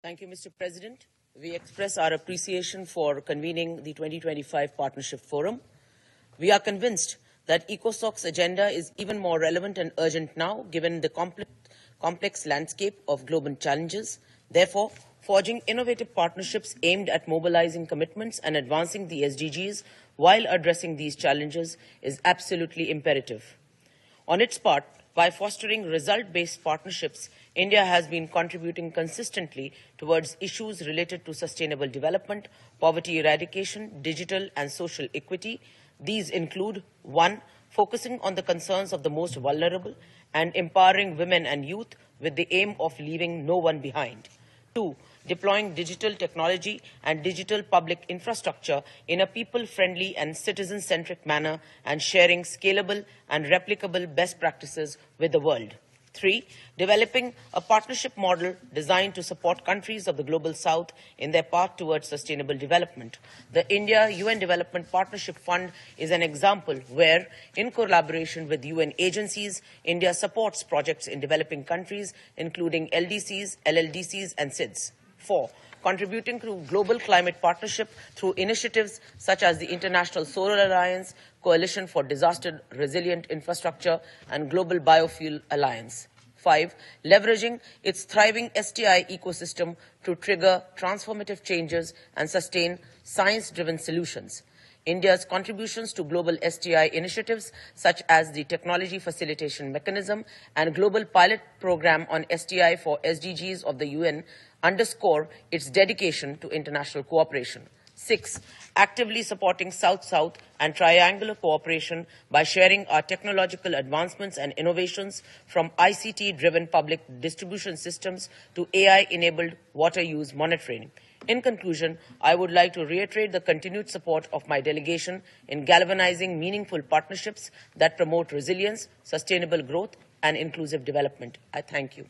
Thank you, Mr. President. We express our appreciation for convening the 2025 Partnership Forum. We are convinced that ECOSOC's agenda is even more relevant and urgent now, given the complex landscape of global challenges. Therefore, forging innovative partnerships aimed at mobilizing commitments and advancing the SDGs while addressing these challenges is absolutely imperative. On its part, by fostering result-based partnerships, India has been contributing consistently towards issues related to sustainable development, poverty eradication, digital and social equity. These include 1. Focusing on the concerns of the most vulnerable and empowering women and youth with the aim of leaving no one behind. 2. Deploying digital technology and digital public infrastructure in a people-friendly and citizen-centric manner and sharing scalable and replicable best practices with the world. 3. Developing a partnership model designed to support countries of the Global South in their path towards sustainable development. The India-UN Development Partnership Fund is an example where, in collaboration with UN agencies, India supports projects in developing countries, including LDCs, LLDCs, and SIDS. 4. Contributing to global climate partnership through initiatives such as the International Solar Alliance, Coalition for Disaster Resilient Infrastructure, and Global Biofuel Alliance. 5. Leveraging its thriving STI ecosystem to trigger transformative changes and sustain science-driven solutions. India's contributions to global STI initiatives such as the Technology Facilitation Mechanism and Global Pilot Program on STI for SDGs of the UN underscore its dedication to international cooperation. 6. Actively supporting South-South and triangular cooperation by sharing our technological advancements and innovations from ICT-driven public distribution systems to AI-enabled water use monitoring. In conclusion, I would like to reiterate the continued support of my delegation in galvanizing meaningful partnerships that promote resilience, sustainable growth, and inclusive development. I thank you.